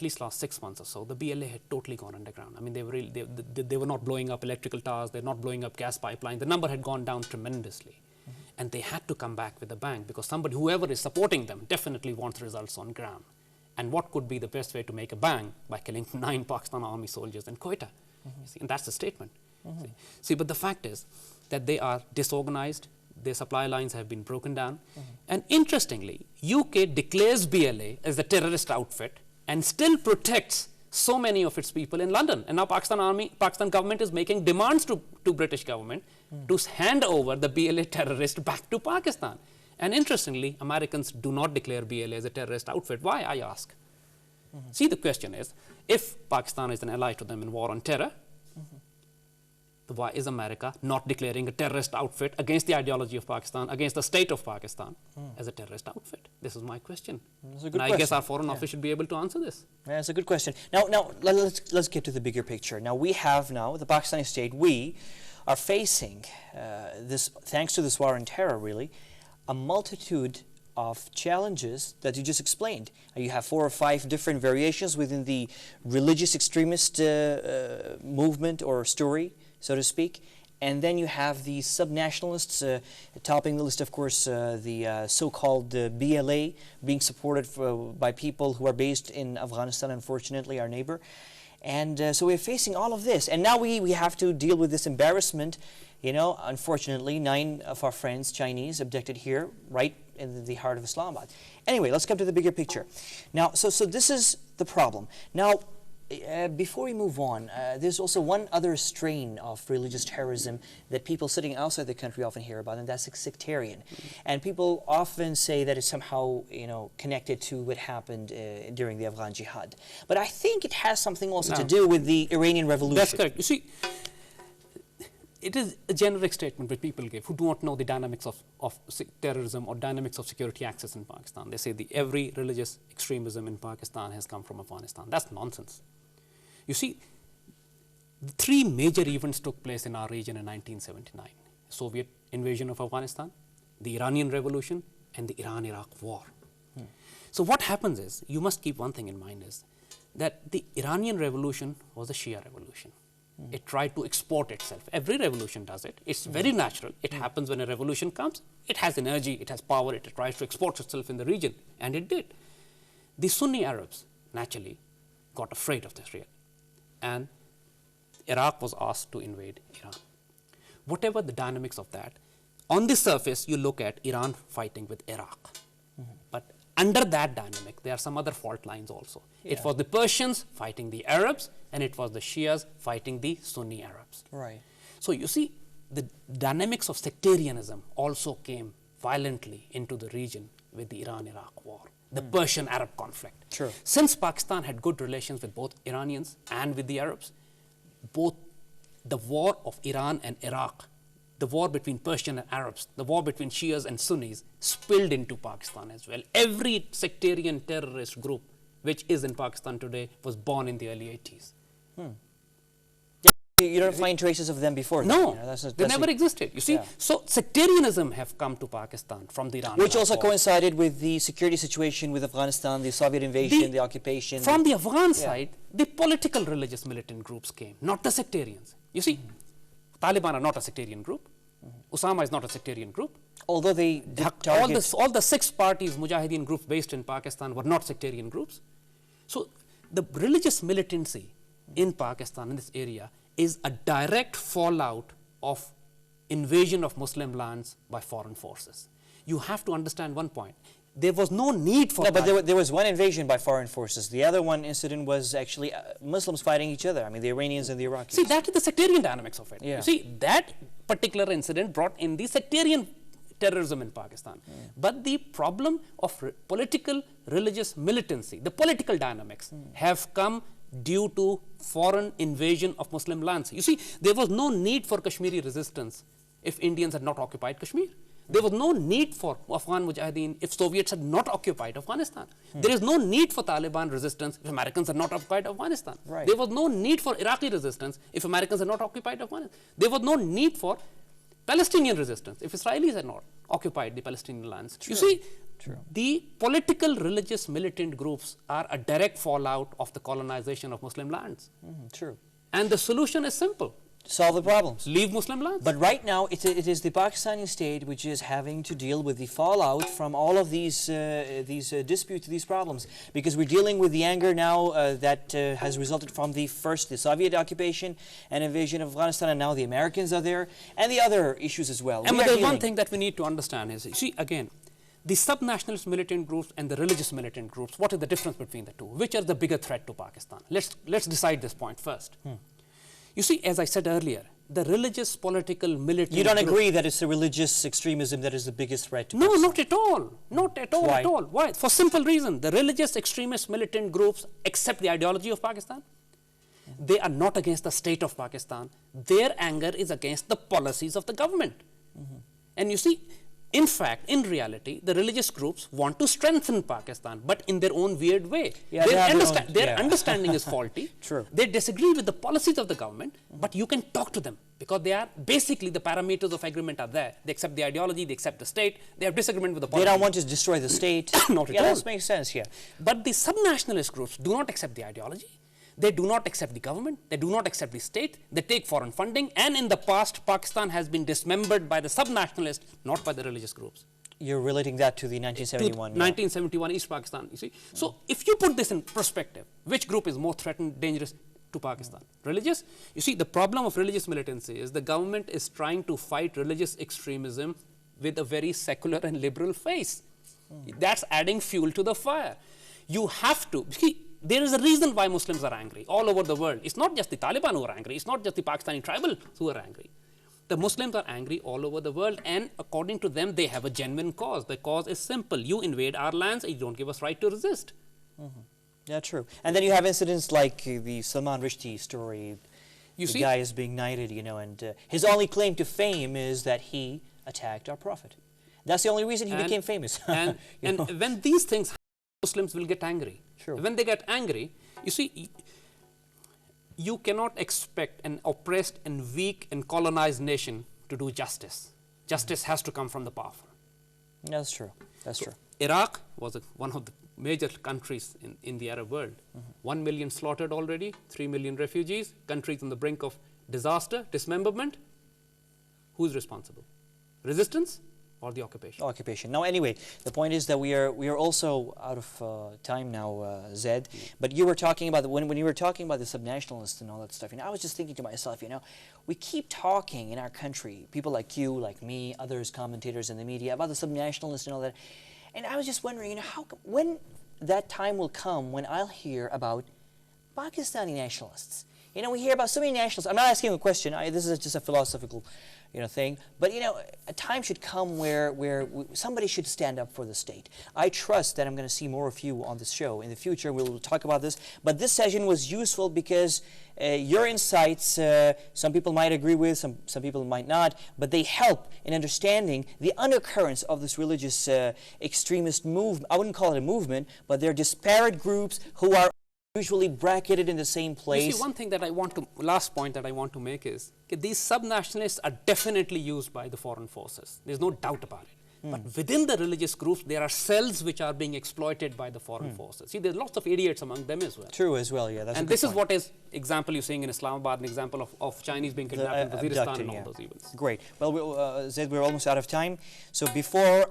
at least last 6 months or so, the BLA had totally gone underground. I mean, they were not blowing up electrical towers, they're not blowing up gas pipelines. The number had gone down tremendously. And they had to come back with a bang because whoever is supporting them definitely wants results on ground. And what could be the best way to make a bang? By killing 9 Pakistan army soldiers in Quetta. And that's the statement. See, but the fact is that they are disorganized, their supply lines have been broken down. And interestingly, UK declares BLA as a terrorist outfit and still protects so many of its people in London. And now Pakistan government is making demands to British government to hand over the BLA terrorist back to Pakistan. And interestingly, Americans do not declare BLA as a terrorist outfit. Why, I ask? See, the question is, if Pakistan is an ally to them in war on terror, why is America not declaring a terrorist outfit against the ideology of Pakistan, against the state of Pakistan, as a terrorist outfit? This is my question. That's a good and question. I guess our foreign office should be able to answer this. Yeah, that's a good question. Now let's get to the bigger picture. Now we have the Pakistani state, we are facing this, thanks to this war on terror really, a multitude of challenges that you just explained. You have 4 or 5 different variations within the religious extremist movement or story, so to speak. And then you have the subnationalists topping the list, of course, the so-called BLA being supported by people who are based in Afghanistan, unfortunately, our neighbor. And so we're facing all of this. And now we have to deal with this embarrassment. You know, unfortunately, 9 of our friends, Chinese, abducted here, right in the heart of Islamabad. Anyway, let's come to the bigger picture. Now, so this is the problem. Now, before we move on, there's also one other strain of religious terrorism that people sitting outside the country often hear about, and that's sectarian. And people often say that it's somehow, connected to what happened during the Afghan Jihad. But I think it has something also to do with the Iranian Revolution. That's correct. You see, it is a generic statement which people give who do not know the dynamics of terrorism or dynamics of security access in Pakistan. They say every religious extremism in Pakistan has come from Afghanistan. That's nonsense. You see, 3 major events took place in our region in 1979. Soviet invasion of Afghanistan, the Iranian Revolution, and the Iran-Iraq war. So what happens is, you must keep one thing in mind is, that the Iranian Revolution was a Shia revolution. It tried to export itself. Every revolution does it. It's very natural. It happens when a revolution comes. It has energy, it has power, it tries to export itself in the region, and it did. The Sunni Arabs, naturally, got afraid of this reality. And Iraq was asked to invade Iran. Whatever the dynamics of that, on the surface, you look at Iran fighting with Iraq. But under that dynamic, there are some other fault lines also. Yeah. It was the Persians fighting the Arabs, and it was the Shias fighting the Sunni Arabs. Right. So you see, the dynamics of sectarianism also came violently into the region with the Iran-Iraq war, the Persian-Arab conflict. True. Since Pakistan had good relations with both Iranians and with the Arabs, both the war of Iran and Iraq, the war between Persian and Arabs, the war between Shias and Sunnis spilled into Pakistan as well. Every sectarian terrorist group which is in Pakistan today was born in the early 80s. You don't find traces of them before? No, that's they never existed. You see, so sectarianism have come to Pakistan from the Iran. Which also coincided with the security situation with Afghanistan, the Soviet invasion, the occupation. From the Afghan side, the political religious militant groups came, not the sectarians. You see, Taliban are not a sectarian group. Osama is not a sectarian group. Although they all the 6 parties, Mujahideen groups based in Pakistan were not sectarian groups. So the religious militancy in Pakistan, in this area, is a direct fallout of invasion of Muslim lands by foreign forces. You have to understand one point. There was no need for... No, but there was one invasion by foreign forces. The other one incident was actually Muslims fighting each other. I mean, the Iranians and the Iraqis. See, that is the sectarian dynamics of it. Yeah. You see, that particular incident brought in the sectarian terrorism in Pakistan. But the problem of political religious militancy, the political dynamics, have come due to foreign invasion of Muslim lands. You see, there was no need for Kashmiri resistance if Indians had not occupied Kashmir. There was no need for Afghan Mujahideen if Soviets had not occupied Afghanistan. There is no need for Taliban resistance if Americans had not occupied Afghanistan. Right. There was no need for Iraqi resistance if Americans had not occupied Afghanistan. There was no need for Palestinian resistance if Israelis had not occupied the Palestinian lands. True. You see, True. The political, religious, militant groups are a direct fallout of the colonization of Muslim lands. True. And the solution is simple. Solve the problems. Leave Muslim lands. But right now, it is the Pakistani state which is having to deal with the fallout from all of these disputes, these problems, because we're dealing with the anger now that has resulted from the Soviet occupation and invasion of Afghanistan, and now the Americans are there, and the other issues as well. And there's one thing that we need to understand is, see, again, the sub-nationalist militant groups and the religious militant groups, what is the difference between the two? Which are the bigger threat to Pakistan? Let's decide this point first. You see, as I said earlier, the religious, political, militant... You don't agree that it's the religious extremism that is the biggest threat to No, Pakistan? not at all. Not at all. Why? At all. Why? For simple reason. The religious, extremist, militant groups accept the ideology of Pakistan. They are not against the state of Pakistan. Their anger is against the policies of the government. And you see, in fact, in reality, the religious groups want to strengthen Pakistan, but in their own weird way. Yeah, their understanding is faulty. True. They disagree with the policies of the government, but you can talk to them because they are basically the parameters of agreement are there. They accept the ideology, they accept the state, they have disagreement with the policy. They don't want to destroy the state. Not at all. That makes sense, yeah. But the sub-nationalist groups do not accept the ideology. They do not accept the government. They do not accept the state. They take foreign funding. And in the past, Pakistan has been dismembered by the sub-nationalists, not by the religious groups. You're relating that to the 1971. 1971 East Pakistan, you see. So if you put this in perspective, which group is more threatened, dangerous to Pakistan? Religious? You see, the problem of religious militancy is the government is trying to fight religious extremism with a very secular and liberal face. That's adding fuel to the fire. You have to, see, there is a reason why Muslims are angry all over the world. It's not just the Taliban who are angry. It's not just the Pakistani tribal who are angry. The Muslims are angry all over the world, and according to them, they have a genuine cause. The cause is simple. You invade our lands, and you don't give us right to resist. Yeah, true. And then you have incidents like the Salman Rushdie story. You the see, guy is being knighted, you know, and his only claim to fame is that he attacked our prophet. That's the only reason he became famous. And when these things happen, Muslims will get angry. Sure. When they get angry, you see, you cannot expect an oppressed and weak and colonized nation to do justice. Justice has to come from the powerful. That's true. That's true. Iraq was one of the major countries in the Arab world. 1 million slaughtered already, 3 million refugees, countries on the brink of disaster, dismemberment. Who is responsible? Resistance or the occupation? Occupation. Now, anyway, the point is that we are also out of time now, Zed. But you were talking about when you were talking about the subnationalists and all that stuff. You know, I was just thinking to myself, you know, we keep talking in our country, people like you, like me, others, commentators in the media, about the subnationalists and all that. And I was just wondering, you know, when that time will come when I'll hear about Pakistani nationalists. You know, we hear about so many nationalists. I'm not asking a question. This is just a philosophical, you know, thing. But, you know, a time should come where somebody should stand up for the state. I trust that I'm going to see more of you on this show. In the future, we'll talk about this. But this session was useful because your insights, some people might agree with, some people might not, but they help in understanding the undercurrents of this religious extremist movement. I wouldn't call it a movement, but they're disparate groups who are usually bracketed in the same place. You see, one thing that last point that I want to make is, these sub-nationalists are definitely used by the foreign forces. There's no doubt about it. But within the religious groups, there are cells which are being exploited by the foreign forces. See, there's lots of idiots among them as well. True as well, yeah. That's and this is what is, example you're seeing in Islamabad, an example of Chinese being kidnapped in Waziristan and all those events. Great. Well, Zaid, we're almost out of time. So before